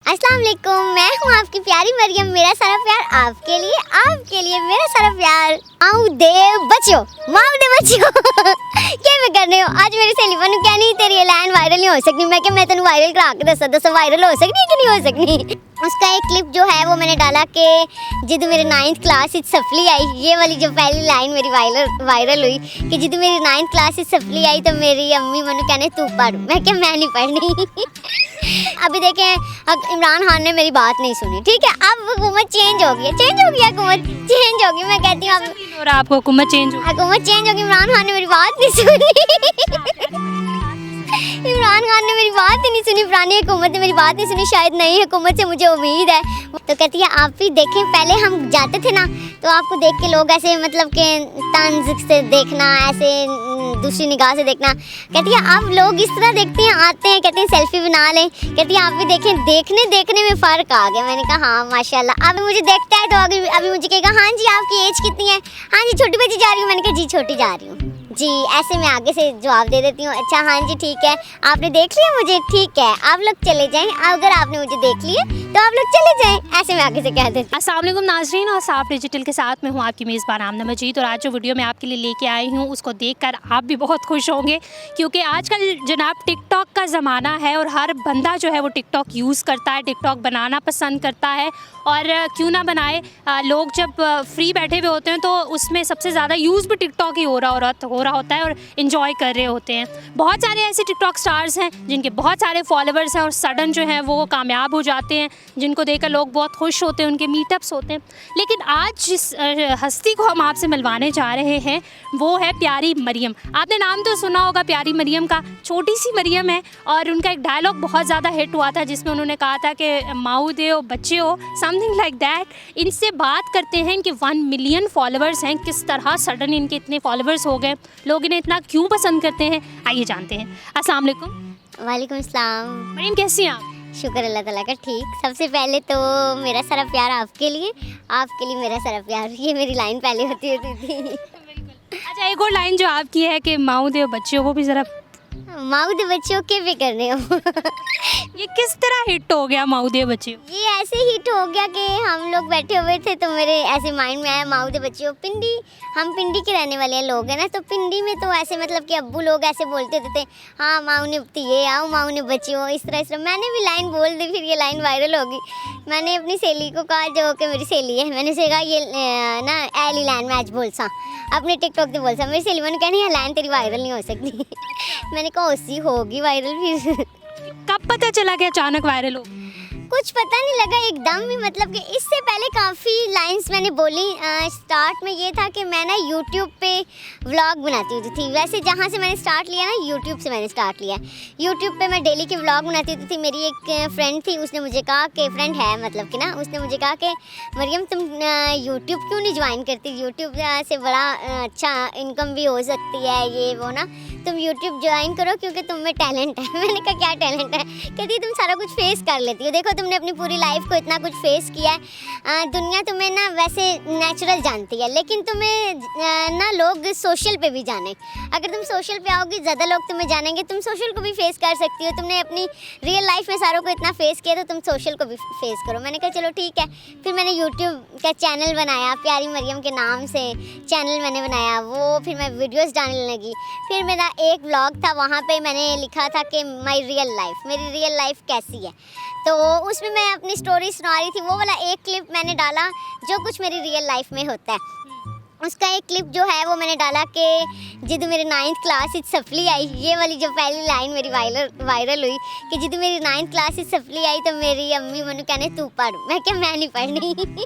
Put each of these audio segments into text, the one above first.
अस्सलाम वालेकुम, मैं हूँ आपकी प्यारी मरियम। मेरा सारा प्यार आपके लिए मेरा सारा प्यार। आओ दे बच्चों, माओ दे बच्चों क्या मैं कर रहे हो? आज मेरी सहेली बनू क्या नहीं, तेरी लाइन वायरल नहीं हो सकती। मैं क्या मैं तेन वायरल करा के दसा वायरल हो सकती कि नहीं हो सकती। उसका एक क्लिप जो है वो मैंने डाला कि जिद मेरे 9th क्लास सफली आई। ये वाली जो पहली लाइन मेरी वायरल हुई कि जिद मेरी 9th क्लास सफली आई तो मेरी अम्मी मनु कहने तू पढ़। मैं क्या मैं नहीं पढ़नी अभी देखें, अब इमरान खान ने मेरी बात नहीं सुनी, ठीक है। अब हुकूमत चेंज हो गई, हुकूमत चेंज होगी। मैं कहती हूँ अब आपको हुकूमत चेंज होगी। इमरान खान ने मेरी बात नहीं सुनी इमरान खान ने मेरी बात ही नहीं सुनी, पुरानी हुकूमत ने मेरी बात नहीं सुनी। शायद नई हुकूमत से मुझे उम्मीद है। तो कहती है आप भी देखें, पहले हम जाते थे ना तो आपको देख के लोग ऐसे मतलब के तंज से देखना, ऐसे दूसरी निगाह से देखना। कहती है आप लोग इस तरह देखते हैं, आते हैं, कहते हैं सेल्फी बना लें। कहती है आप भी देखें, देखने में फ़र्क आ गया। मैंने कहा हाँ माशाल्लाह। अब मुझे देखता है तो अभी मुझे कहेगा हाँ जी आपकी एज कितनी है? हाँ जी छोटी बच्ची जा रही हूँ। मैंने कहा जी छोटी जा रही हूँ जी, ऐसे मैं आगे से जवाब दे देती हूँ। अच्छा हाँ जी ठीक है, आपने देख लिया मुझे, ठीक है आप लोग चले जाएं। अगर आपने मुझे देख लिया तो आप लोग चले जाएं, ऐसे मैं आगे से कह देती हूँ। अस्सलाम वालेकुम नाज़रीन, और साफ डिजिटल के साथ में हूँ आपकी मेज़बान आमना मजीद। और आज जो वीडियो मैं आपके लिए लेके आई हूँ उसको देखकर आप भी बहुत खुश होंगे, क्योंकि आजकल जनाब टिकटॉक का ज़माना है और हर बंदा जो है वो टिकटॉक यूज़ करता है, टिकटॉक बनाना पसंद करता है। और क्यों ना बनाए, लोग जब फ्री बैठे हुए होते हैं तो उसमें सबसे ज़्यादा यूज़ भी टिकटॉक ही हो रहा होता है और इन्जॉय कर रहे होते हैं। बहुत सारे ऐसे टिकटॉक स्टार्स हैं जिनके बहुत सारे फॉलोअर्स हैं और सडन जो है वो कामयाब हो जाते हैं, जिनको देखकर लोग बहुत खुश होते हैं, उनके मीटअप्स होते हैं। लेकिन आज जिस हस्ती को हम आपसे मिलवाने जा रहे हैं वो है प्यारी मरियम। आपने नाम तो सुना होगा प्यारी मरियम का। छोटी सी मरियम है और उनका एक डायलॉग बहुत ज़्यादा हिट हुआ था जिसमें उन्होंने कहा था कि माऊ दे हो बच्चे हो, समथिंग लाइक दैट। इनसे बात करते हैं, इनके 1 मिलियन फॉलोअर्स हैं, किस तरह सडन इनके इतने फॉलोअर्स हो गए, लोग इन्हें इतना क्यों पसंद करते हैं, आइए जानते हैं। अस्सलाम वालेकुम। वालेकुम अस्सलाम। मरियम कैसी हैं आप? शुक्र अल्लाह ताला का ठीक। सबसे पहले तो मेरा सारा प्यार आपके लिए मेरा सारा प्यार। ये मेरी लाइन पहले होती थी अच्छा, एक और लाइन जो आपकी है कि माऊ दे बच्चे हो, वो भी ज़रा माऊ दे बच्चों के भी कर रहे हो ये किस तरह हिट हो गया माऊ दे बच्चे हो? ये ऐसे हिट हो गया कि हम लोग बैठे हुए थे तो मेरे ऐसे माइंड में आया माऊ दे बच्चे हो। पिंडी, हम पिंडी के रहने वाले लोग हैं ना, तो पिंडी में तो ऐसे मतलब कि अब्बू लोग ऐसे बोलते थे हाँ माऊ ने ये आओ, माऊ ने बच्चे हो, इस तरह मैंने भी लाइन बोल दी। फिर ये लाइन वायरल होगी। मैंने अपनी सहेली को कहा जो कि मेरी सहेली है, मैंने से कहा ये ना ऐली लाइन मैं आज बोल सा अपने टिकटॉक से बोल सा। मेरी सहेली मैंने कहनी ये लाइन तेरी वायरल नहीं हो सकती मैंने कहा उसी होगी वायरल। फिर कब पता चला कि अचानक वायरल हो? कुछ पता नहीं लगा एकदम ही, मतलब कि इससे पहले काफ़ी लाइंस मैंने बोली। स्टार्ट में ये था कि मैं ना यूट्यूब पे व्लॉग बनाती होती थी। वैसे जहाँ से मैंने स्टार्ट लिया ना, यूट्यूब से मैंने स्टार्ट लिया। यूट्यूब पे मैं डेली के व्लॉग बनाती होती थी। मेरी एक फ्रेंड थी, उसने मुझे कहा कि फ्रेंड है मतलब कि ना, उसने मुझे कहा कि मरियम तुम यूट्यूब क्यों नहीं ज्वाइन करती, यूट्यूब से बड़ा अच्छा इनकम भी हो सकती है, ये वो ना, तुम यूट्यूब ज्वाइन करो क्योंकि तुम में टैलेंट है। मैंने कहा क्या टैलेंट है? कहती तुम सारा कुछ फेस कर लेती हो, देखो तुमने अपनी पूरी लाइफ को इतना कुछ फेस किया है। दुनिया तुम्हें ना वैसे नेचुरल जानती है, लेकिन तुम्हें ना लोग सोशल पे भी जाने। अगर तुम सोशल पे आओगी ज़्यादा लोग तुम्हें जानेंगे। तुम सोशल को भी फेस कर सकती हो, तुमने अपनी रियल लाइफ में सारों को इतना फेस किया तो तुम सोशल को भी फेस करो। मैंने कहा चलो ठीक है। फिर मैंने यूट्यूब का चैनल बनाया, प्यारी मरियम के नाम से चैनल मैंने बनाया। वो फिर मैं वीडियोज़ डालने लगी। फिर मेरा एक व्लॉग था, वहाँ पे मैंने लिखा था कि माई रियल लाइफ, मेरी रियल लाइफ कैसी है, तो उसमें मैं अपनी स्टोरी सुना रही थी। वो वाला एक क्लिप मैंने डाला जो कुछ मेरी रियल लाइफ में होता है। उसका एक क्लिप जो है वो मैंने डाला कि जिद मेरी 9th क्लास सफली आई। ये वाली जो पहली लाइन मेरी वायरल हुई कि जिद मेरी 9th क्लास सफली आई तो मेरी अम्मी मनु कहने तू पढ़। मैं क्या मैं नहीं पढ़नी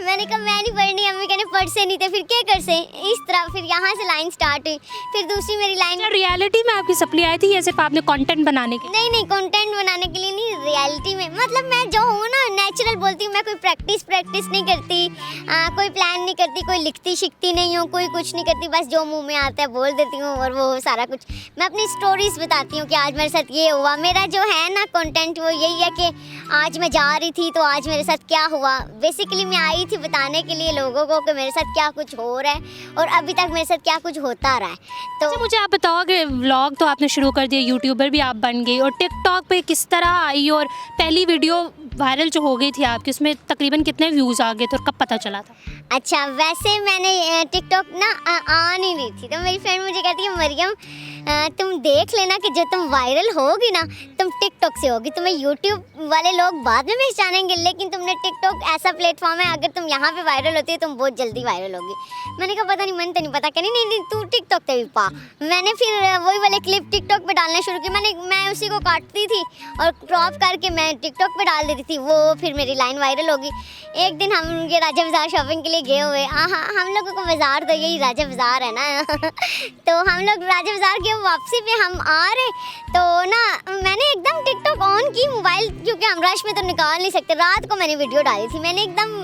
मैंने कहा मैं नहीं पढ़नी। अम्मी कहने पढ़ से नहीं थे फिर क्या कर से, इस तरह फिर यहाँ से लाइन स्टार्ट हुई। फिर दूसरी मेरी लाइन रियलिटी में आपकी सप्ली आई थी या सिर्फ आपने कंटेंट बनाने के? नहीं कंटेंट बनाने के लिए नहीं, रियलिटी में मतलब मैं जो हूँ ना नेचुरल बोलती हूँ। मैं कोई प्रैक्टिस नहीं करती, कोई प्लान नहीं करती, कोई लिखती शिखती नहीं हूँ, कोई कुछ नहीं करती, बस जो मुंह में आता है बोल देती हूँ। और वो सारा कुछ मैं अपनी स्टोरीज बताती हूँ कि आज मेरे साथ ये हुआ। मेरा जो है ना कंटेंट वो यही है कि आज मैं जा रही थी तो आज मेरे साथ क्या हुआ। बेसिकली मैं आई आई थी बताने के लिए लोगों को कि मेरे साथ क्या कुछ हो रहा है और अभी तक मेरे साथ क्या कुछ होता रहा है। तो अच्छा, मुझे आप बताओ कि व्लॉग तो आपने शुरू कर दिया, यूट्यूबर भी आप बन गई, और टिकटॉक पे किस तरह आई, और पहली वीडियो वायरल जो हो गई थी आपकी उसमें तकरीबन कितने व्यूज़ आ गए थे और कब पता चला था? अच्छा, वैसे मैंने टिकटॉक ना ऑन ही नहीं थी, तो मेरी फ्रेंड मुझे कहती है मरियम तुम देख लेना कि जो तुम वायरल होगी ना तुम टिकटॉक से होगी, तुम्हें यूट्यूब वाले लोग बाद में पहचानेंगे, लेकिन तुमने टिकटॉक ऐसा प्लेटफॉर्म है अगर तुम यहाँ पे वायरल होती है तुम बहुत जल्दी वायरल होगी। मैंने कहा पता नहीं, मन तो नहीं पता, कहनी नहीं तू टिकटॉक पे भी पा। मैंने फिर वही वाले क्लिप टिकटॉक पे डालना शुरू की, मैं उसी को काटती थी और क्रॉप करके मैं टिकटॉक पे डाल देती थी, वो फिर मेरी लाइन वायरल होगी। एक दिन हम ये राजा बाज़ार शॉपिंग के लिए गए हुए, हम लोगों को बाज़ार तो यही राजा बाज़ार है ना तो हम लोग राजा बाज़ार गए, वापसी पे हम आ रहे तो ना मैंने एकदम टिकटॉक ऑन की मोबाइल, क्योंकि हम रश में तो निकाल नहीं सकते, रात को मैंने वीडियो डाली थी, मैंने एकदम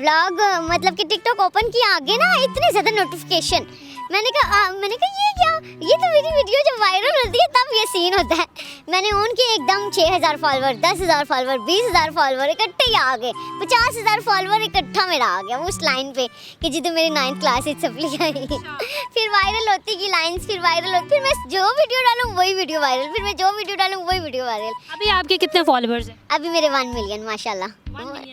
व्लॉग मतलब कि टिकटॉक ओपन किया, आगे ना इतने ज़्यादा नोटिफिकेशन, मैंने कहा ये क्या, ये तो मेरी वीडियो जब वायरल होती है तब ये सीन होता है। मैंने उनके एकदम 6000 फॉलोवर, 10,000 फॉलोवर, 20,000 फॉलोवर इकट्ठे ही आ गए, 50,000 फॉलोवर इकट्ठा मेरा आ गया उस लाइन पे कि जी तो मेरी 9th क्लास सप्ली आई। फिर वायरल होती की लाइन्स, फिर वायरल होती, फिर मैं जो वीडियो डालूँ वही वीडियो वायरल, फिर मैं जो वीडियो डालूँ वही वीडियो वायरल। अभी आपके कितने फॉलोवर्स हैं? अभी मेरे 1 मिलियन माशाल्लाह।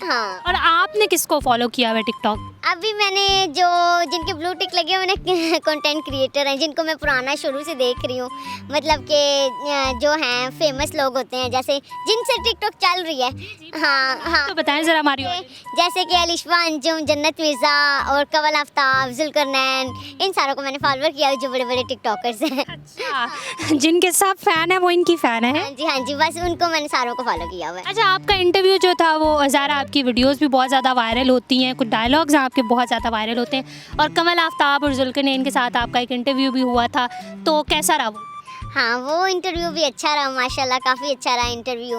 हाँ। और आपने किसको फॉलो किया हुआ है टिकटॉक? अभी मैंने जो जिनके ब्लू टिक लगे हुए ना कंटेंट क्रिएटर हैं, जिनको मैं पुराना शुरू से देख रही हूँ, मतलब कि जो हैं फेमस लोग होते हैं, जैसे जिनसे टिकटॉक चल रही है। हाँ तो बताएं ज़रा हमारी जैसे कि अलिशवा अंजुम, जन्नत मिर्ज़ा और कवल आफ्ताब, जुल्करनैन, इन सारों को मैंने फॉलो किया जो बड़े बड़े टिकटॉकर्स हैं। अच्छा, जिनके सब फ़ैन हैं वो इनकी फ़ैन है? हाँ जी, बस उनको मैंने सारों को फॉलो किया हुआ है। अच्छा, आपका इंटरव्यू जो था वो ज़रा, आपकी वीडियोस भी बहुत ज़्यादा वायरल होती हैं, कुछ डायलॉग्स आपके बहुत ज़्यादा वायरल होते हैं, और कमल आफ्ताब और जुल्करनैन के साथ आपका एक इंटरव्यू भी हुआ था, तो कैसा रहा वो? हाँ, वो इंटरव्यू भी अच्छा रहा माशाल्लाह, काफ़ी अच्छा रहा इंटरव्यू।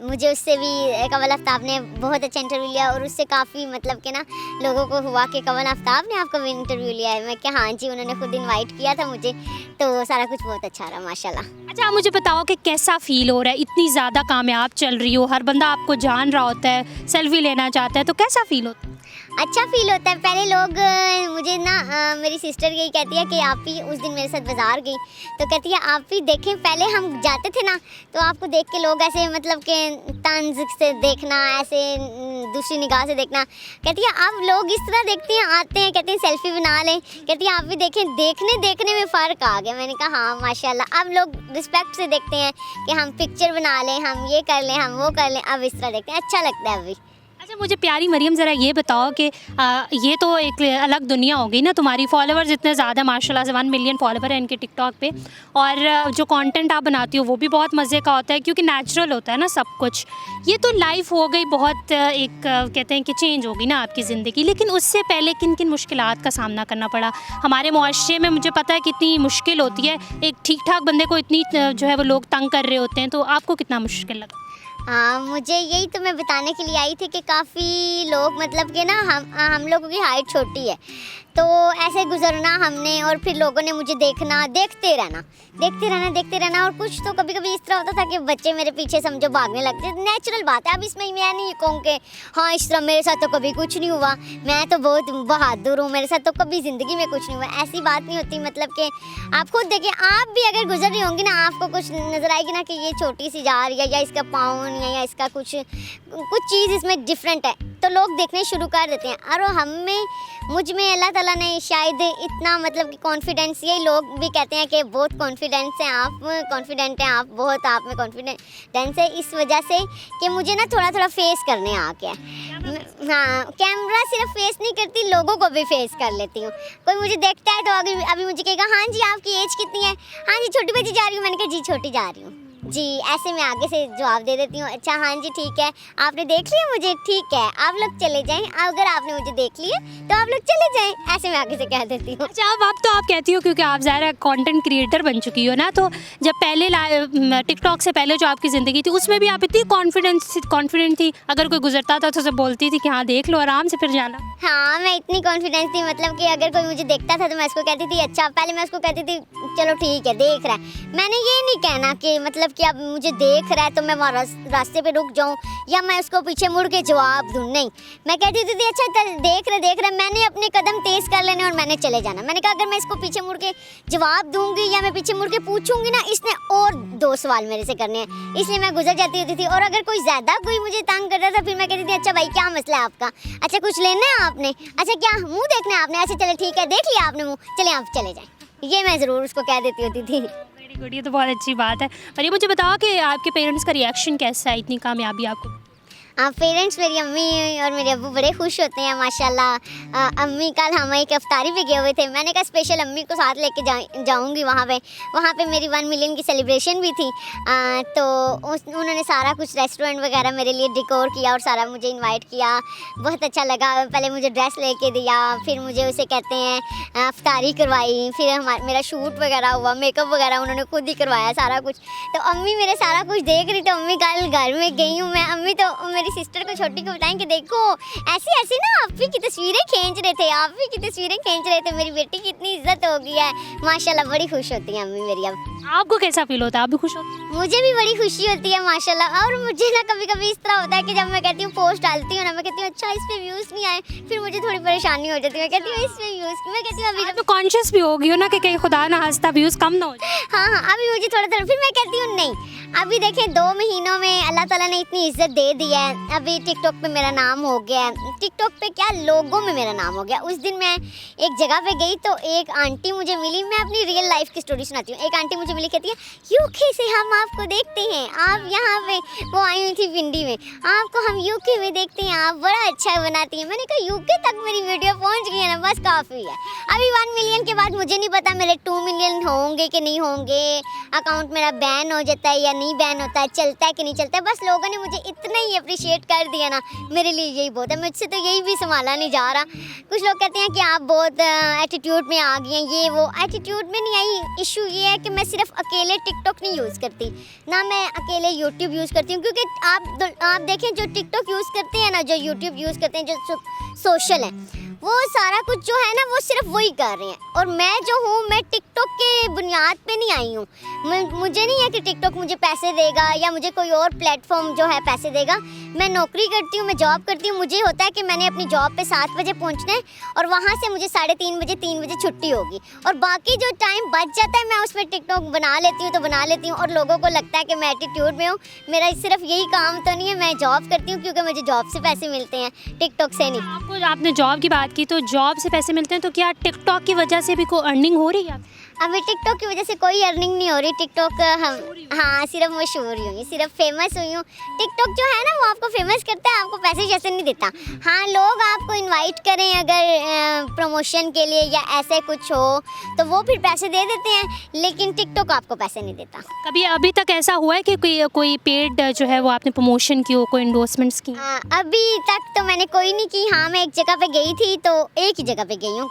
मुझे उससे भी कमल आफ्ताब ने बहुत अच्छा इंटरव्यू लिया, और उससे काफ़ी मतलब कि ना लोगों को हुआ कि कमल आफ्ताब ने आपका भी इंटरव्यू लिया है। मैं क्या, हाँ जी, उन्होंने खुद इनवाइट किया था मुझे, तो सारा कुछ बहुत अच्छा रहा माशाल्लाह। अच्छा, आप मुझे बताओ कि कैसा फ़ील हो रहा है, इतनी ज़्यादा कामयाब चल रही हो, हर बंदा आपको जान रहा होता है, सेल्फी लेना चाहता है, तो कैसा फ़ील होता है? अच्छा फील होता है। पहले लोग मुझे ना मेरी सिस्टर यही कहती है कि आप भी उस दिन मेरे साथ बाज़ार गई, तो कहती है आप भी देखें, पहले हम जाते थे ना तो आपको देख के लोग ऐसे मतलब कि तंज से देखना, ऐसे दूसरी निगाह से देखना, कहती है आप लोग इस तरह देखती हैं, आते हैं, कहते हैं सेल्फी बना लें, कहती है आप भी देखें, देखने में फ़र्क आ गया। मैंने कहा हाँ माशाल्लाह, अब लोग रिस्पेक्ट से देखते हैं कि हम पिक्चर बना लें, हम ये कर लें, हम वो कर लें, अब इस तरह देखते हैं, अच्छा लगता है अभी। अच्छा, मुझे प्यारी मरियम ज़रा ये बताओ कि ये तो एक अलग दुनिया हो गई ना, तुम्हारी फॉलोअर्स इतने ज़्यादा माशाल्लाह से 1 मिलियन फॉलोवर है इनके टिकटॉक पे, और जो कंटेंट आप बनाती हो वो भी बहुत मज़े का होता है, क्योंकि नेचुरल होता है ना सब कुछ। ये तो लाइफ हो गई बहुत, एक कहते हैं कि चेंज होगी ना आपकी ज़िंदगी, लेकिन उससे पहले किन किन मुश्किलात का सामना करना पड़ा हमारे मुआशरे में? मुझे पता है कितनी मुश्किल होती है, एक ठीक ठाक बंदे को इतनी जो है वो लोग तंग कर रहे होते हैं, तो आपको कितना मुश्किल लगा? हाँ, मुझे यही तो मैं बताने के लिए आई थी कि काफ़ी लोग मतलब कि ना हम लोगों की हाइट छोटी है, तो ऐसे गुजरना हमने, और फिर लोगों ने मुझे देखना, देखते रहना, और कुछ तो कभी कभी इस तरह होता था कि बच्चे मेरे पीछे समझो भागने लगते। नेचुरल बात है, अब इसमें मैं नहीं कहूँ कि हाँ इस तरह मेरे साथ तो कभी कुछ नहीं हुआ, मैं तो बहुत बहादुर हूँ, मेरे साथ तो कभी ज़िंदगी में कुछ नहीं हुआ, ऐसी बात नहीं होती। मतलब कि आप खुद देखिए, आप भी अगर गुजर रही होंगी ना, आपको कुछ नज़र आएगी ना कि ये छोटी सी जा रही है, या इसका पाँव या इसका कुछ चीज़ इसमें डिफरेंट है, तो लोग देखने शुरू कर देते हैं। और मुझ में अल्लाह ताला ने शायद इतना मतलब कि कॉन्फिडेंस, यही लोग भी कहते हैं कि बहुत कॉन्फिडेंट हैं आप, बहुत आप में कॉन्फिडेंस है, इस वजह से कि मुझे ना थोड़ा फेस करने आ गया। हाँ, कैमरा सिर्फ फेस नहीं करती, लोगों को भी फेस कर लेती हूँ। कोई मुझे देखता है तो अभी मुझे कहेगा हाँ जी आपकी एज कितनी है, हाँ जी छोटी बच्ची जा रही हूँ, मैंने कहा जी छोटी जा रही हूँ जी, ऐसे मैं आगे से जवाब दे देती हूँ, अच्छा हाँ जी ठीक है, आपने देख लिया मुझे, ठीक है आप लोग चले जाएं, अगर आपने मुझे देख लिया तो आप लोग चले जाएं, ऐसे मैं आगे से कह देती हूँ। अच्छा, अब तो आप कहती हो क्योंकि आप ज़्यादा कंटेंट क्रिएटर बन चुकी हो ना, तो जब पहले टिकटॉक से पहले जो आपकी ज़िंदगी थी उसमें भी आप इतनी कॉन्फिडेंट थी, अगर कोई गुजरता था तो उसे बोलती थी कि हाँ देख लो, आराम से फिर जाना? हाँ, मैं इतनी कॉन्फिडेंस थी, मतलब कि अगर कोई मुझे देखता था तो मैं उसको कहती थी अच्छा, पहले मैं उसको कहती थी चलो ठीक है देख रहा है, मैंने ये नहीं कहना कि मतलब कि अब मुझे देख रहा है तो मैं वहाँ रास्ते पे रुक जाऊँ या मैं उसको पीछे मुड़ के जवाब दूँ। नहीं, मैं कहती थी अच्छा देख रहे, मैंने अपने कदम तेज़ कर लेने और मैंने चले जाना। मैंने कहा अगर मैं इसको पीछे मुड़ के जवाब दूंगी या मैं पीछे मुड़ के पूछूंगी ना, इसने और 2 सवाल मेरे से करने हैं, इसलिए मैं गुजर जाती होती थी। और अगर कोई ज़्यादा कोई मुझे तंग करता था फिर मैं कहती थी अच्छा भाई क्या मसला है आपका, अच्छा कुछ लेना है आपने, अच्छा क्या मुँह देखना है आपने, अच्छा चले ठीक है देख लिया आपने मुँह, चले आप चले जाएँ। ये मैं ज़रूर उसको कह देती होती थी। वेरी गुड, ये तो बहुत अच्छी बात है। और ये मुझे बताओ कि आपके पेरेंट्स का रिएक्शन कैसा है इतनी कामयाबी आपको? पेरेंट्स मेरी अम्मी और मेरे अब्बू बड़े खुश होते हैं माशाल्लाह। अम्मी कल हम एक इफ्तारी पे गए हुए थे, मैंने कहा स्पेशल अम्मी को साथ लेके जाऊंगी वहाँ पे मेरी 1 मिलियन की सेलिब्रेशन भी थी। तो उन्होंने सारा कुछ रेस्टोरेंट वगैरह मेरे लिए डिकोर किया और सारा मुझे इनवाइट किया, बहुत अच्छा लगा। पहले मुझे ड्रेस लेके दिया, फिर मुझे उसे कहते हैं इफ्तारी करवाई, फिर मेरा शूट वगैरह हुआ, मेकअप वगैरह उन्होंने खुद ही करवाया सारा कुछ। तो अम्मी मेरे सारा कुछ देख रही, तो अम्मी कल घर में गई हूँ मैं, अम्मी तो मेरी सिस्टर को छोटी को बताएं कि देखो ऐसी ऐसी ना आप भी की तस्वीरें खींच रहे थे, मेरी बेटी की इतनी इज्जत हो गई है माशाल्लाह। बड़ी खुश होती है अम्मी मेरी। अब आपको कैसा फील होता है, आप भी खुश होती हैं? मुझे भी बड़ी खुशी होती है माशाल्लाह। और मुझे ना कभी कभी इस तरह होता है कि जब मैं कहती हूँ पोस्ट डालती हूँ ना, मैं कहती हूँ अच्छा इस पे व्यूज़ नहीं आए, फिर मुझे थोड़ी परेशानी हो जाती है। मैं कहती हूँ इस पे व्यूज़, मैं कहती हूँ अभी तो कॉन्शियस भी होगी हो ना कि कहीं खुदा ना हंसता व्यूज़ कम ना हो जाए। हाँ, अभी मुझे थोड़ा फिर मैं कहती हूँ नहीं, अभी देखें 2 महीनों में अल्लाह ताला ने इतनी इज्जत दे दी है। अभी टिकटॉक पे मेरा नाम हो गया है, टिकटॉक पे क्या लोगों में मेरा नाम हो गया। उस दिन मैं एक जगह पे गई तो एक आंटी मुझे मिली, मैं अपनी रियल लाइफ की स्टोरी सुनाती हूँ। एक आंटी मुझे मिली, कहती है यूके से हम आपको देखते हैं, आप यहाँ पे, वो आई हुई थी पिंडी में, आपको हम यूके में देखते हैं, आप बड़ा अच्छा बनाती हैं। मैंने कहा यूके तक मेरी वीडियो पहुँच गई है ना, बस काफ़ी है। अभी 1 मिलियन के बाद मुझे नहीं पता मेरे 2 मिलियन होंगे कि नहीं होंगे, अकाउंट मेरा बैन हो जाता है या नहीं बैन होता है, चलता है कि नहीं चलता है। बस लोगों ने मुझे इतना ही अप्रिशिएट कर दिया ना, मेरे लिए यही बहुत है। मुझसे तो यही भी संभाला नहीं जा रहा। कुछ लोग कहते हैं कि आप बहुत एटीट्यूड में आ गई हैं, ये वो, एटीट्यूड में नहीं आई। इशू ये है कि मैं सिर्फ अकेले टिकटॉक नहीं यूज़ करती ना, मैं अकेले यूट्यूब यूज़ करती हूँ। क्योंकि आप देखें जो टिकटॉक यूज़ करते हैं ना, जो यूट्यूब यूज़ करते हैं, जो सोशल है, वो सारा कुछ जो है ना वो सिर्फ वही कर रहे हैं। और मैं जो हूँ, मैं टिकटॉक के बुनियाद पे नहीं आई हूँ। मुझे नहीं है कि टिकटॉक मुझे पैसे देगा या मुझे कोई और प्लेटफॉर्म जो है पैसे देगा। मैं नौकरी करती हूँ, मैं जॉब करती हूँ। मुझे होता है कि मैंने अपनी जॉब पे 7 बजे पहुँचना है और वहाँ से मुझे 3:30 बजे 3 बजे छुट्टी होगी, और बाकी जो टाइम बच जाता है मैं उसमें टिकटॉक बना लेती हूँ तो बना लेती हूँ। और लोगों को लगता है कि मैं एटीट्यूड में हूँ। मेरा सिर्फ यही काम तो नहीं है, मैं जॉब करती हूँ क्योंकि मुझे जॉब से पैसे मिलते हैं, टिकटॉक से नहीं। आपने जॉब की बात की, तो जॉब से पैसे मिलते हैं, तो क्या टिकटॉक की वजह से भी कोई अर्निंग हो रही है? अभी टिकटॉक की वजह से कोई अर्निंग नहीं हो रही। टिकटॉक हाँ सिर्फ मशहूर हुई हूँ, सिर्फ फेमस हुई हूँ। टिकटॉक जो है ना वो आपको फेमस करता है, आपको पैसे जैसे नहीं देता। हाँ, लोग आपको इनवाइट करें अगर प्रमोशन के लिए या ऐसे कुछ हो तो वो फिर पैसे दे देते हैं, लेकिन टिकटॉक आपको पैसे नहीं देता। कभी अभी तक ऐसा हुआ है कि कोई पेड जो है वो आपने प्रमोशन की हो, कोई इंडोर्समेंट्स की? अभी तक तो मैंने कोई नहीं की। हाँ, मैं एक जगह पे गई थी, तो एक ही जगह पे गई हूँ,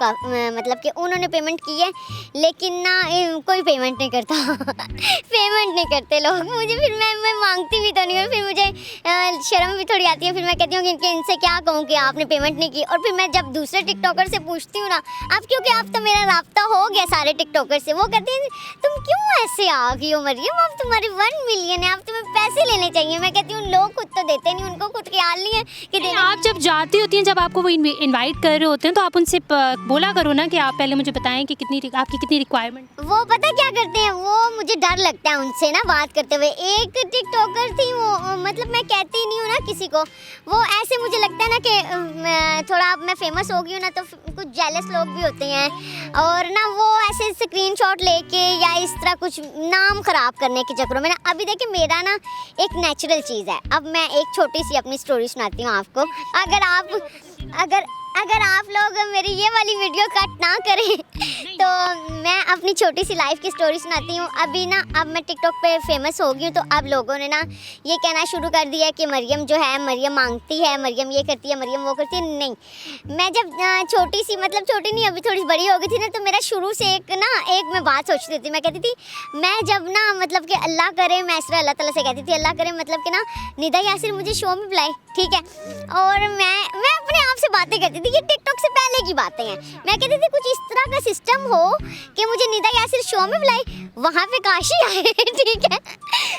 मतलब कि उन्होंने पेमेंट की है, लेकिन ना कोई पेमेंट नहीं करता। पेमेंट नहीं करते लोग मुझे, फिर मैं मांगती भी तो नहीं हूँ, फिर मुझे शर्म भी थोड़ी आती है। फिर मैं कहती हूँ कि इनसे क्या कहूँ कि आपने पेमेंट नहीं की। और फिर मैं जब दूसरे टिकटॉकर से पूछती हूँ ना, अब क्योंकि अब तो मेरा राब्ता हो गया सारे टिकटॉकर से, वो कहते हैं तुम क्यों ऐसे आ गई हो मरियम, अब तुम्हारे 1 मिलियन है, अब तुम्हें पैसे लेने चाहिए। मैं कहती हूँ लोग खुद तो देते नहीं, उनको खुद ख्याल नहीं है कि आप जब जाती होती हैं, जब आपको वो इनवाइट कर रहे होते हैं, तो आप उनसे बोला करो ना कि आप पहले मुझे बताएं कि आपकी कितनी रिक्वायरमेंट। वो पता क्या करते हैं, वो मुझे डर लगता है उनसे ना बात करते हुए। एक टिकटॉकर थी, वो मतलब मैं कहती नहीं हूँ ना किसी को, वो ऐसे मुझे लगता है ना कि थोड़ा मैं फेमस हो गई हूँ ना, तो कुछ जेलस लोग भी होते हैं, और ना वो ऐसे स्क्रीनशॉट लेके या इस तरह कुछ नाम ख़राब करने के चक्करों में ना। अभी देखिए मेरा ना एक नेचुरल चीज़ है। अब मैं एक छोटी सी अपनी स्टोरी सुनाती हूँ आपको। अगर आप लोग मेरी ये वाली वीडियो कट ना करें तो मैं अपनी छोटी सी लाइफ की स्टोरी सुनाती हूँ। अभी ना अब मैं टिकटॉक पे फेमस हो गई हूँ, तो अब लोगों ने ना ये कहना शुरू कर दिया कि मरियम जो है, मरियम मांगती है, मरियम ये करती है, मरियम वो करती है। नहीं, मैं जब छोटी सी, मतलब छोटी नहीं, अभी थोड़ी बड़ी हो गई थी ना, तो मेरा शुरू से एक मैं बात सोचती थी। मैं कहती थी, मैं जब ना मतलब कि अल्लाह करे, मैं इस तरह अल्लाह ताला से कहती थी, अल्लाह करे मतलब कि ना निदा यासिर मुझे शो में बुलाए, ठीक है। और मैं अपने आप से बातें करती थी, ये टिकटॉक से पहले की बातें हैं। मैं कहती थी कुछ इस तरह का सिस्टम हो कि मुझे निदा यासिर शो में बुलाए, वहाँ पे काशी आए, ठीक है।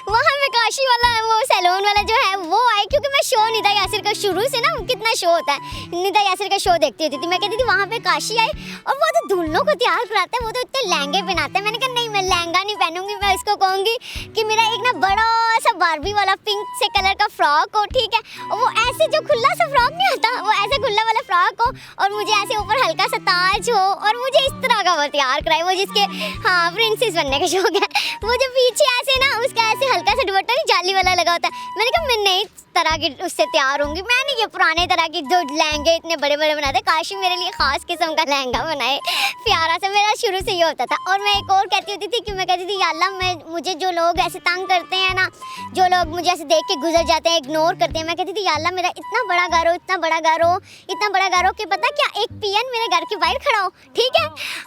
वहाँ पे काशी वाला वो सैलून वाला जो है वो आए, क्योंकि मैं शो निदा यासिर का शुरू से ना कितना शो होता है, निदा यासिर का शो देखती होती थी। मैं कहती थी वहाँ पे काशी आए और वो तो दुल्हनों को तैयार कराता है, वो तो इतने लहंगे पहनाता है। मैंने कहा नहीं, मैं लहंगा नहीं पहनूंगी, मैं इसको कहूँगी कि मेरा एक ना बड़ा सा बारबी वाला पिंक से कलर का फ्रॉक हो, ठीक है, और वो ऐसे जो खुला सा फ्रॉक नहीं आता, वो ऐसे खुला वाला फ्रॉक हो और मुझे ऐसे ऊपर हल्का सा ताज हो और मुझे इस तरह का वो तैयार कराए, वो जिसके हाँ प्रिंसेस बनने का शौक है, वो जो पीछे ऐसे ना उसका ऐसे हल्का सा दुपट्टा नहीं जाली वाला लगा होता है। मैंने कहा मैं नई तरह की उससे तैयार होंगी, मैं नहीं ये पुराने तरह की जो लहंगे इतने बड़े बड़े बनाते। काशी मेरे लिए ख़ास किस्म का लहंगा बनाए, प्यारा सा, मेरा शुरू से ये होता था। और मैं एक और कहती होती थी कि मैं कहती थी या अल्लाह, मुझे जो लोग ऐसे तंग करते हैं ना, जो लोग मुझे ऐसे देख के गुजर जाते हैं, इग्नोर करते हैं, मैं कहती थी या अल्लाह मेरा इतना बड़ा घर हो, इतना बड़ा घर हो, इतना बड़ा घर हो कि पता क्या एक पीएन मेरे घर के बाहर खड़ा हो, ठीक है।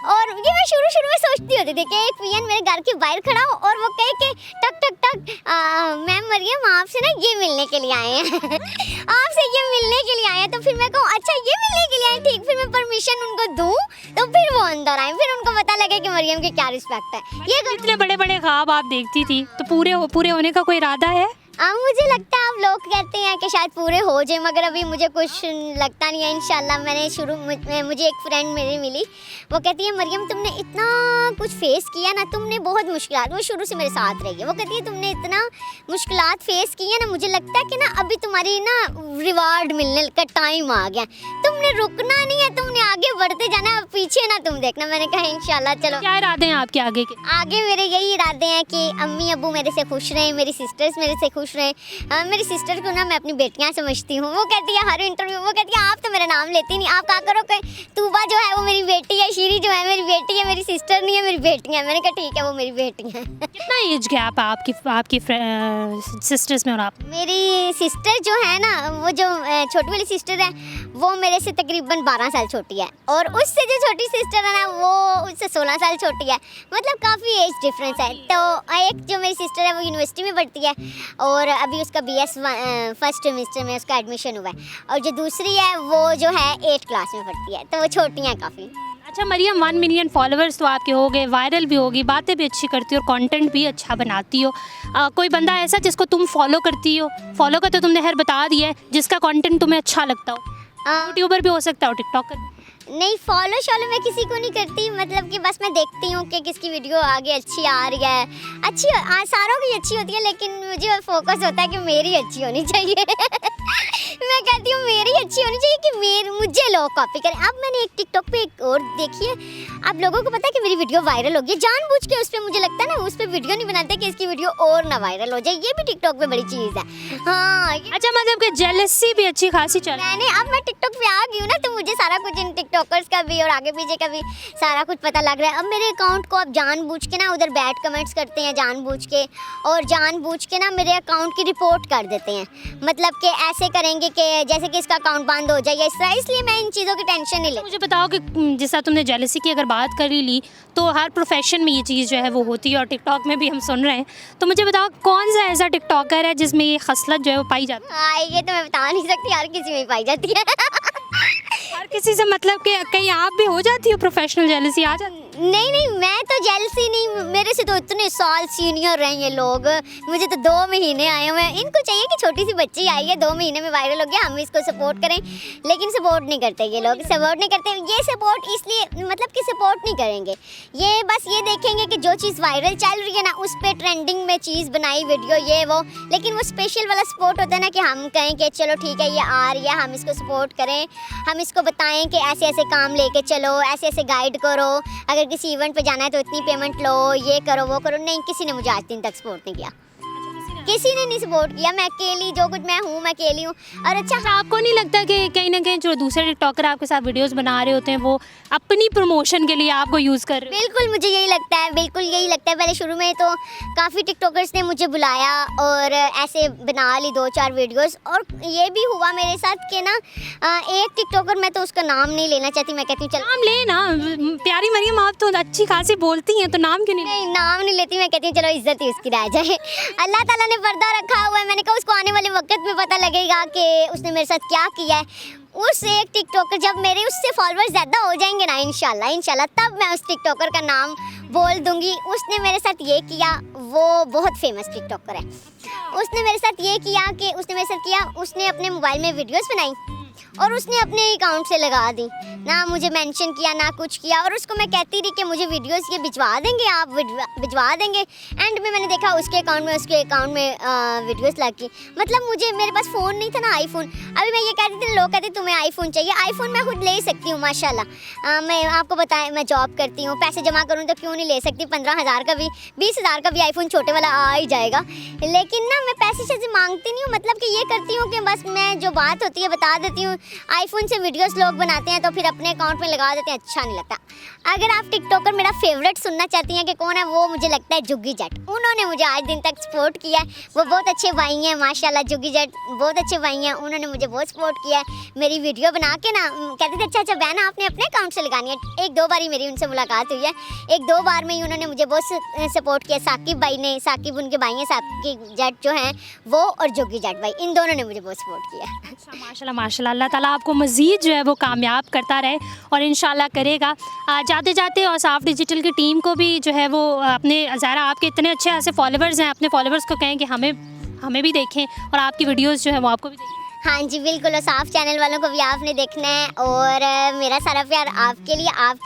और ये मैं शुरू में सोचती होती थी कि एक पीएन मेरे घर के बाहर खड़ा हो और वो कहे कि टक टक टक मैम मरियम आपसे ना ये मिलने के लिए आए हैं आपसे ये मिलने के लिए आए हैं। तो फिर मैं कहूँ अच्छा ये मिलने के लिए आए, ठीक, फिर मैं परमिशन उनको दूँ तो फिर वो अंदर आए, फिर उनको पता लगे कि मरियम की क्या रिस्पेक्ट है। ये इतने बड़े बड़े ख्वाब आप देखती थी, तो पूरे होने का कोई इरादा है? मुझे लगता है आप लोग कहते हैं कि शायद पूरे हो जाए, मगर अभी मुझे कुछ लगता नहीं है। इंशाल्लाह मैंने मुझे एक फ्रेंड मेरी मिली, वो कहती है मरियम तुमने इतना कुछ फेस किया ना, तुमने बहुत मुश्किलात, वो शुरू से मेरे साथ रही है, वो कहती है तुमने इतना मुश्किलात फेस की है ना, मुझे लगता है कि ना अभी तुम्हारी ना रिवार्ड मिलने का टाइम आ गया, तुमने रुकना नहीं है, तुमने आगे बढ़ते जाना, पीछे ना तुम देखना। मैंने कहा इंशाल्लाह। चलो क्या इरादे हैं आपके आगे के? आगे मेरे यही इरादे हैं कि अम्मी अब्बू मेरे से खुश रहें, मेरी सिस्टर्स मेरे से खुश रहें। मेरी सिस्टर को ना मैं अपनी बेटियां समझती हूँ, वो कहती है हर इंटरव्यू, वो कहती है आप तो मेरा नाम लेती नहीं, आप क्या करो कि तूबा जो है वो मेरी बेटी है, शीरी जो है मेरी बेटी है, मेरी सिस्टर नहीं है, मेरी बेटी है। मैंने कहा ठीक है वो मेरी बेटी है। कितना एज गैप है आपकी सिस्टर्स में और आप? मेरी सिस्टर जो है ना, वो जो छोटी वाली सिस्टर है वो मेरे से तकरीबन 12 साल छोटी है, और उससे जो छोटी सिस्टर है ना वो उससे 16 साल छोटी है, मतलब काफ़ी एज डिफरेंस है। तो एक जो मेरी सिस्टर है वो यूनिवर्सिटी में पढ़ती है और अभी उसका BS फर्स्ट सेमेस्टर में उसका एडमिशन हुआ है, और जो दूसरी है वो जो है 8th क्लास में पढ़ती है, तो वो छोटी हैं काफ़ी। अच्छा मरियम, 1 मिलियन फॉलोअर्स तो आपके हो गए, वायरल भी होगी, बातें भी अच्छी करती हो और कंटेंट भी अच्छा बनाती हो। कोई बंदा ऐसा जिसको तुम फॉलो करती हो? फॉलो का तो तुमने खैर बता दिया है, जिसका कंटेंट तुम्हें अच्छा लगता हो? यूट्यूबर भी हो सकता हो, टिकटॉकर? नहीं, फॉलो शॉलो मैं किसी को नहीं करती, मतलब कि बस मैं देखती हूँ कि किसकी वीडियो आगे अच्छी आ रही है, अच्छी सारों की अच्छी होती है, लेकिन मुझे फोकस होता है कि मेरी अच्छी होनी चाहिए। मैं कहती हूँ मेरी अच्छी होनी चाहिए कि मुझे लोग कॉपी करें। अब मैंने एक टिकटॉक पे एक और देखी है, आप लोगों को पता है कि मेरी वीडियो वायरल होगी, जानबूझ के उस पर, मुझे लगता है ना उस पर वीडियो नहीं बनाते कि इसकी वीडियो और ना वायरल हो जाए, ये भी टिकटॉक पे बड़ी चीज़ है। हाँ, अच्छा, मतलब कि जेलसी भी अच्छी खासी चल मैंने अब मैं टिकटॉक पे आ गई हूँ ना, तो मुझे सारा कुछ इन टिकटॉकर्स का भी और आगे पीछे का भी सारा कुछ पता लग रहा है। अब मेरे अकाउंट को अब जानबूझ के ना उधर बैड कमेंट्स करते हैं जानबूझ के, और जानबूझ के ना मेरे अकाउंट की रिपोर्ट कर देते हैं, मतलब कि ऐसे करेंगे कि जैसे कि इसका अकाउंट बंद हो जाए या इस तरह, इसलिए मैं इन चीज़ों की टेंशन नहीं लेती। मुझे बताओ कि जैसा तुमने जेलसी की अगर बात कर ही ली, तो हर प्रोफेशन में ये चीज़ जो है वो होती है और टिकटॉक में भी हम सुन रहे हैं, तो मुझे बताओ कौन सा ऐसा टिकटॉकर है जिसमें ये खसलत जो है वो पाई जाती है? हाँ, ये तो मैं बता नहीं सकती, हर किसी में पाई जाती है। हर किसी से, मतलब कि कहीं आप भी हो जाती हो प्रोफेशनल जेलसी आ जाती? नहीं, मैं तो जेलसी नहीं, मेरे से तो इतने साल सीनियर हैं ये लोग, मुझे तो 2 महीने आए हुए हैं। इनको चाहिए कि छोटी सी बच्ची आई है 2 महीने में वायरल हो गया, हम इसको सपोर्ट करें, लेकिन सपोर्ट नहीं करते ये लोग, सपोर्ट नहीं करते। ये सपोर्ट इसलिए, मतलब कि सपोर्ट नहीं करेंगे, ये बस ये देखेंगे कि जो चीज़ वायरल चल रही है ना उस पर ट्रेंडिंग में चीज़ बनाई वीडियो ये वो, लेकिन वो स्पेशल वाला सपोर्ट होता है ना कि हम कहें कि चलो ठीक है ये आ रही है, हम इसको सपोर्ट करें, हम इसको बताएं कि ऐसे ऐसे काम लेके चलो, ऐसे ऐसे गाइड करो, अगर किसी इवेंट पे जाना है तो इतनी पेमेंट लो, ये करो वो करो। नहीं, किसी ने मुझे आज दिन तक सपोर्ट नहीं किया, किसी ने नहीं सपोर्ट किया, मैं अकेली, जो कुछ मैं हूँ मैं अकेली हूँ। और अच्छा, आपको नहीं लगता कि कहीं ना कहीं जो दूसरे टिकटॉकर आपके साथ वीडियोस बना रहे होते हैं वो अपनी प्रमोशन के लिए आपको यूज़ कर रहे हैं? बिल्कुल मुझे यही लगता है, बिल्कुल यही लगता है। पहले शुरू में तो काफ़ी टिकटॉकर्स ने मुझे बुलाया और ऐसे बना ली 2-4 वीडियोस, और ये भी हुआ मेरे साथ कि ना एक टिकटॉकर, मैं तो उसका नाम नहीं लेना चाहती, मैं कहती हूँ चल नाम ले ना, प्यारी मरियम आप तो अच्छी खासी बोलती हैं, तो नाम क्यों नहीं? नहीं, नाम नहीं लेती, मैं कहती हूँ चलो इज्जत ही उसकी रह जाए। अल्लाह ताला मैंने पर्दा रखा हुआ है, मैंने कहा उसको आने वाले वक्त में पता लगेगा कि उसने मेरे साथ क्या किया है। उस एक टिकटॉकर, जब मेरे उससे फॉलोअर्स ज़्यादा हो जाएंगे ना इंशाल्लाह तब मैं उस टिकटॉकर का नाम बोल दूंगी। उसने मेरे साथ ये किया, वो बहुत फेमस टिकटॉकर है। उसने मेरे साथ ये किया कि उसने अपने मोबाइल में वीडियोस बनाई और उसने अपने अकाउंट से लगा दी, ना मुझे मेंशन किया ना कुछ किया। और उसको मैं कहती रही कि मुझे वीडियोस ये भिजवा देंगे, आप भिजवा देंगे। एंड में मैंने देखा उसके अकाउंट में वीडियोस लग गई। मतलब मेरे पास फ़ोन नहीं था ना आईफोन। अभी मैं ये कहती थी, लोग कहते तुम्हें आईफोन चाहिए, आईफोन मैं खुद ले सकती हूँ माशाल्लाह। मैं आपको बताएं, मैं जॉब करती हूँ, पैसे जमा करूँ तो क्यों नहीं ले सकती। 15,000 का भी 20,000 का भी आईफोन छोटे वाला आ ही जाएगा। लेकिन ना मैं पैसे मांगती नहीं हूँ, मतलब कि ये करती हूँ कि बस मैं जो बात होती है बता देती हूँ। आईफोन से वीडियोस लोग बनाते हैं तो फिर अपने अकाउंट में लगा देते हैं, अच्छा नहीं लगता। अगर आप टिकटॉकर मेरा फेवरेट सुनना चाहती हैं कि कौन है, वो मुझे लगता है जुग्गी जट। उन्होंने मुझे आज दिन तक सपोर्ट किया है, वो बहुत अच्छे भाई हैं माशाल्लाह। जुग्गी जट बहुत अच्छे भाई हैं, उन्होंने मुझे बहुत सपोर्ट किया है। मेरी वीडियो बना के ना कहते थे अच्छा बहन आपने अपने अकाउंट से लगानी है। 1-2 बार ही मेरी उनसे मुलाकात हुई है, 1-2 बार में ही उन्होंने मुझे बहुत सपोर्ट किया। साकिब भाई ने, साकिब उनके भाई हैं, साकिब जट जो हैं वो, और जुग्गी जट भाई, इन दोनों ने मुझे बहुत सपोर्ट किया। अच्छा, माशाल्लाह माशाल्लाह। अल्लाह ताला आपको मज़ीद जो है वो कामयाब करता रहे और इंशाल्लाह करेगा। जाते जाते और साफ डिजिटल की टीम को भी जो है वो अपने, ज़ाहिर आपके इतने अच्छे ऐसे फॉलोवर्स हैं, अपने फॉलोवर्स को कहें कि हमें भी देखें और आपकी वीडियोस जो है वो आपको भी देखें। हाँ जी बिल्कुल, और साफ चैनल वालों को भी आपने देखना है। और मेरा सारा प्यार आपके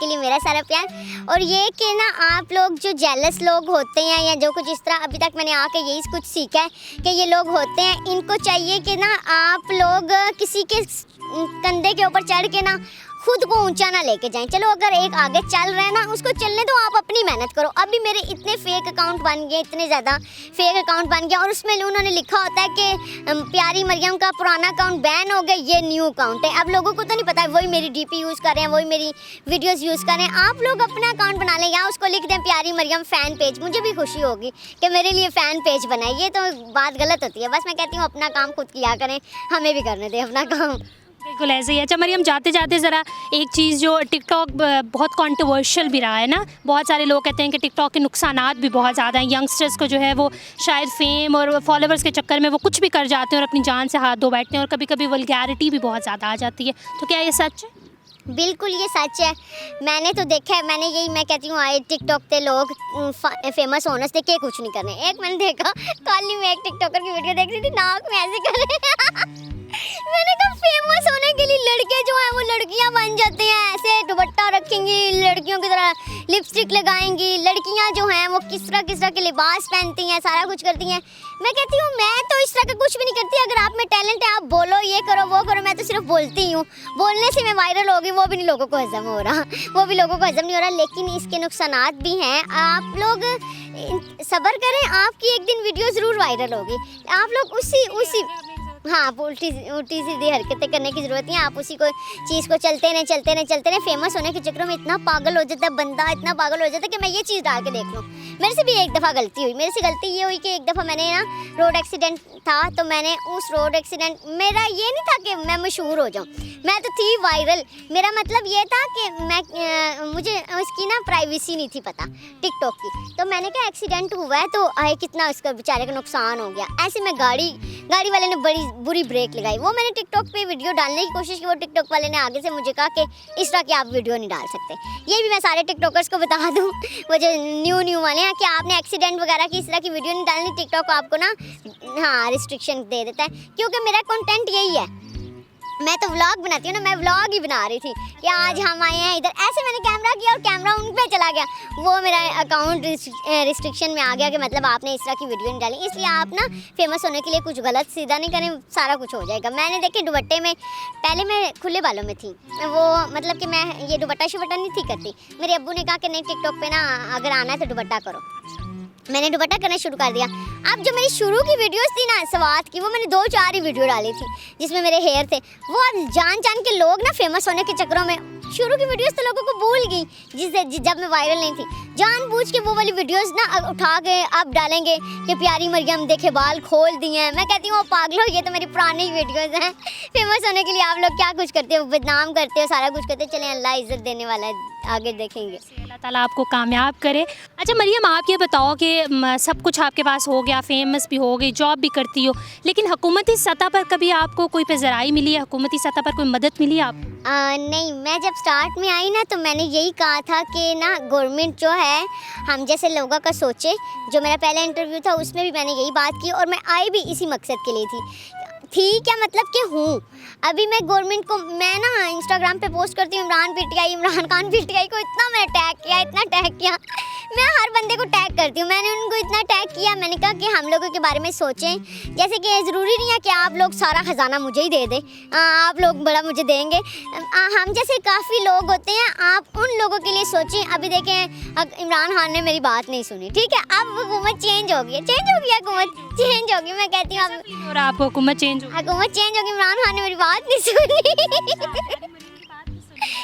लिए मेरा सारा प्यार। और ये कि ना आप लोग जो जेलस लोग होते हैं या जो कुछ इस तरह, अभी तक मैंने आके यही कुछ सीखा है कि ये लोग होते हैं, इनको चाहिए कि ना आप लोग किसी के कंधे के ऊपर चढ़ के ना खुद को ऊंचा ना लेके जाएं। चलो अगर एक आगे चल रहा है ना, उसको चलने दो, आप अपनी मेहनत करो। अभी मेरे इतने फेक अकाउंट बन गए, इतने ज़्यादा फेक अकाउंट बन गए, और उसमें उन्होंने लिखा होता है कि प्यारी मरियम का पुराना अकाउंट बैन हो गया, ये न्यू अकाउंट है। अब लोगों को तो नहीं पता है, वही मेरी डीपी यूज़ कर रहे हैं, वही मेरी वीडियोज़ यूज़ कर रहे हैं। आप लोग अपना अकाउंट बना लें या उसको लिख दें प्यारी मरियम फ़ैन पेज, मुझे भी खुशी होगी कि मेरे लिए फ़ैन पेज बनाए। ये तो बात गलत होती है। बस मैं कहती हूँ अपना काम खुद किया करें, हमें भी करने दें अपना काम। बिल्कुल ऐसे ही। अच्छा मरियम, जाते जाते ज़रा एक चीज़, जो टिकटॉक बहुत कंट्रोवर्शियल भी रहा है ना, बहुत सारे लोग कहते हैं कि टिकटॉक के नुकसानात भी बहुत ज़्यादा हैं। यंगस्टर्स को जो है वो शायद फेम और फॉलोवर्स के चक्कर में वो कुछ भी कर जाते हैं और अपनी जान से हाथ धो बैठते हैं, और कभी कभी वल्गैरिटी भी बहुत ज़्यादा आ जाती है। तो क्या ये सच है? बिल्कुल ये सच है, मैंने तो देखा है। मैं कहती हूँ आए टिकटॉक पे लोग फेमस होने से के कुछ नहीं करने। एक मैंने देखा, कल ही मैं एक टिकटॉकर की वीडियो देख रही थी, नाक में ऐसे कर मैंने कहा फेमस होने के लिए लड़के जो हैं वो लड़कियां बन जाते हैं, ऐसे दुपट्टा रखेंगी, लड़कियों की तरह लिपस्टिक लगाएंगी। लड़कियां जो हैं वो किस तरह के लिबास पहनती हैं, सारा कुछ करती हैं। मैं कहती हूँ मैं तो इस तरह का कुछ भी नहीं करती। अगर आप में टैलेंट है, आप बोलो, ये करो वो करो, मैं तो सिर्फ बोलती हूँ। बोलने से मैं वायरल होगी, वो भी नहीं लोगों को हजम हो रहा, लेकिन इसके नुकसानात भी हैं। आप लोग सब्र करें, आपकी एक दिन वीडियो ज़रूर वायरल होगी। आप लोग उसी हाँ उल्टी सीधी हरकतें करने की ज़रूरत नहीं है। आप उसी को चीज़ को चलते रहें। फेमस होने के चक्कर में इतना पागल हो जाता है बंदा, इतना पागल हो जाता है कि मैं ये चीज़ डाल के देख लूँ। मेरे से भी एक दफ़ा गलती हुई। मेरे से गलती ये हुई कि एक दफ़ा मैंने ना रोड एक्सीडेंट था, तो मैंने उस रोड एक्सीडेंट, मेरा ये नहीं था कि मैं मशहूर हो जाऊँ, मैं तो थी वायरल। मेरा मतलब ये था कि मुझे उसकी ना प्राइवेसी नहीं थी पता टिकटॉक की। तो मैंने कहा एक्सीडेंट हुआ है तो आए कितना उसका बेचारे का नुकसान हो गया। ऐसे में गाड़ी वाले ने बड़ी बुरी ब्रेक लगाई। वो मैंने टिकटॉक पे वीडियो डालने की कोशिश की, वो टिकटॉक वाले ने आगे से मुझे कहा कि इस तरह की आप वीडियो नहीं डाल सकते। ये भी मैं सारे टिकटॉकर्स को बता दूं, वो जो न्यू वाले हैं, कि आपने एक्सीडेंट वगैरह की इस तरह की वीडियो नहीं डालनी। टिकटॉक आपको ना हाँ रिस्ट्रिक्शन दे देता है, क्योंकि मेरा कंटेंट यही है। मैं तो व्लॉग बनाती हूँ ना, मैं व्लॉग ही बना रही थी कि आज हम आए हैं इधर। ऐसे मैंने कैमरा किया और कैमरा उन पे चला गया, वो मेरा अकाउंट रिस्ट्रिक्शन में आ गया कि मतलब आपने इस तरह की वीडियो नहीं डाली। इसलिए आप ना फेमस होने के लिए कुछ गलत सीधा नहीं करें, सारा कुछ हो जाएगा। मैंने देखे दुपट्टे में, पहले मैं खुले बालों में थी, वो मतलब कि मैं ये दुपट्टा शुपट्टा नहीं थी करती। मेरे अब्बू ने कहा कि नहीं टिकटॉक पे ना अगर आना है तो दुपट्टा करो। मैंने दुपट्टा करना शुरू कर दिया। अब जो मेरी शुरू की वीडियोस थी ना सवात की, वो मैंने 2-4 ही वीडियो डाली थी जिसमें मेरे हेयर थे। वो अब जान के लोग ना फेमस होने के चक्करों में शुरू की वीडियोस तो लोगों को भूल गई, जब मैं वायरल नहीं थी। जानबूझ के वो वाली वीडियोस ना उठा के अब डालेंगे कि प्यारी मरियम देखे बाल खोल दिए हैं। मैं कहती हूँ पागलो, ये तो मेरी पुरानी वीडियोस हैं। फेमस होने के लिए आप लोग क्या कुछ करते हो, बदनाम करते हो, सारा कुछ करते हो। चलें अल्लाह इज्जत देने वाला है, आगे देखेंगे। अल्लाह ताला आपको कामयाब करे। अच्छा मरियम, आप ये बताओ कि सब कुछ आपके पास हो गया, फेमस भी हो गई, जॉब भी करती हो, लेकिन हुकूमती सतह पर कभी आपको कोई पेशराई मिली है, हुकूमती सतह पर कोई मदद मिली है आपको? नहीं, मैं जब स्टार्ट में आई ना तो मैंने यही कहा था कि ना गवर्नमेंट जो है हम जैसे लोगों का सोचे। जो मेरा पहला इंटरव्यू था उसमें भी मैंने यही बात की और मैं आई भी इसी मकसद के लिए थी क्या मतलब कि हूँ। अभी मैं गवर्नमेंट को, मैं ना इंस्टाग्राम पे पोस्ट करती हूँ इमरान खान पीटीआई को इतना मैंने टैग किया। मैं हर बंदे को टैग करती हूँ, मैंने उनको इतना टैग किया। मैंने कहा कि हम लोगों के बारे में सोचें, जैसे कि ज़रूरी नहीं है कि आप लोग सारा ख़जाना मुझे ही दे दें, आप लोग बड़ा मुझे देंगे। हम जैसे काफ़ी लोग होते हैं, आप उन लोगों के लिए सोचें। अभी देखें इमरान खान ने मेरी बात नहीं सुनी, ठीक है, अब हुकूमत चेंज हो गई, चेंज होगी। मैं कहती हूँ अब और आपको हुकूमत चेंज हो गई, इमरान खान ने मेरी बात नहीं सुनी।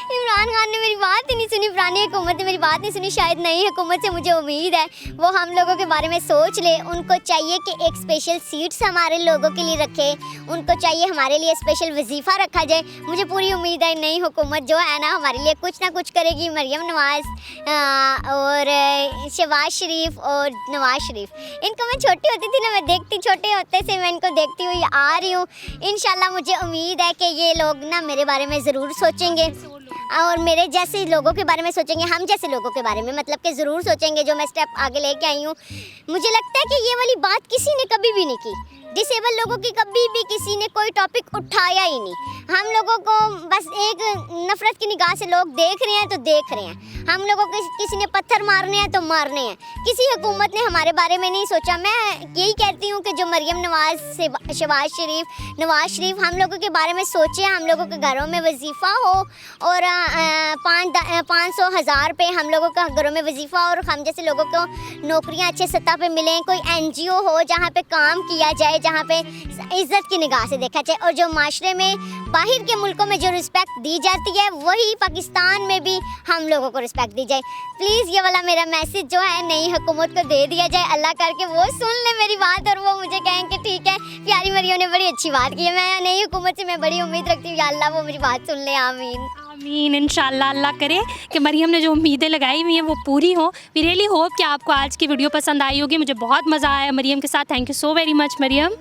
इमरान खान ने मेरी बात ही नहीं सुनी, पुरानी हुकूमत ने मेरी बात नहीं सुनी। शायद नई हुकूमत से मुझे उम्मीद है वो हम लोगों के बारे में सोच ले। उनको चाहिए कि एक स्पेशल सीट्स हमारे लोगों के लिए रखे, उनको चाहिए हमारे लिए स्पेशल वजीफ़ा रखा जाए। मुझे पूरी उम्मीद है नई हुकूमत जो है ना हमारे लिए कुछ ना कुछ करेगी। मरियम नवाज़ और शहबाज शरीफ और नवाज़ शरीफ, इनको मैं छोटी होती थी ना, मैं देखती, छोटे होते से मैं इनको देखती हुई आ रही हूँ। इंशाल्लाह मुझे उम्मीद है कि ये लोग ना मेरे बारे में ज़रूर सोचेंगे और मेरे जैसे लोगों के बारे में सोचेंगे, हम जैसे लोगों के बारे में मतलब कि ज़रूर सोचेंगे जो मैं स्टेप आगे लेके आई हूँ। मुझे लगता है कि ये वाली बात किसी ने कभी भी नहीं की, डिसेबल लोगों की कभी भी किसी ने कोई टॉपिक उठाया ही नहीं। हम लोगों को बस एक नफ़रत की निगाह से लोग देख रहे हैं तो देख रहे हैं। हम लोगों को किसी ने पत्थर मारने हैं तो मारने हैं, किसी हुकूमत ने हमारे बारे में नहीं सोचा। मैं यही कहती हूँ कि जो मरियम नवाज़, शहबाज शरीफ, नवाज़ शरीफ हम लोगों के बारे में सोचे, हम लोगों के घरों में वजीफ़ा हो और 500,000 पे हम लोगों का घरों में वजीफ़ा और हम जैसे लोगों को नौकरियाँ अच्छे सतह पे मिलें। कोई NGO हो जहाँ पे काम किया जाए, जहाँ पे इज़्ज़त की निगाह से देखा जाए और जो माशरे में बाहर के मुल्कों में जो रिस्पेक्ट दी जाती है वही पाकिस्तान में भी हम लोगों को रिस्पेक्ट दी जाए। प्लीज़ ये वाला मेरा मैसेज जो है नई हुकूमत को दे दिया जाए, अल्लाह करके वो सुन ले मेरी बात और वो मुझे कहें कि ठीक है प्यारी मरियम ने बड़ी अच्छी बात की है। मैं नई हुकूमत से मैं बड़ी उम्मीद रखती हूँ, या अल्लाह वो मेरी बात सुन ले। आमीन आमीन। इंशाल्लाह अल्लाह करे कि मरियम ने जो उम्मीदें लगाई हुई हैं वो पूरी हो। वी रियली होप कि आपको आज की वीडियो पसंद आई होगी। मुझे बहुत मज़ा आया मरियम के साथ। Thank you so very much Maryam.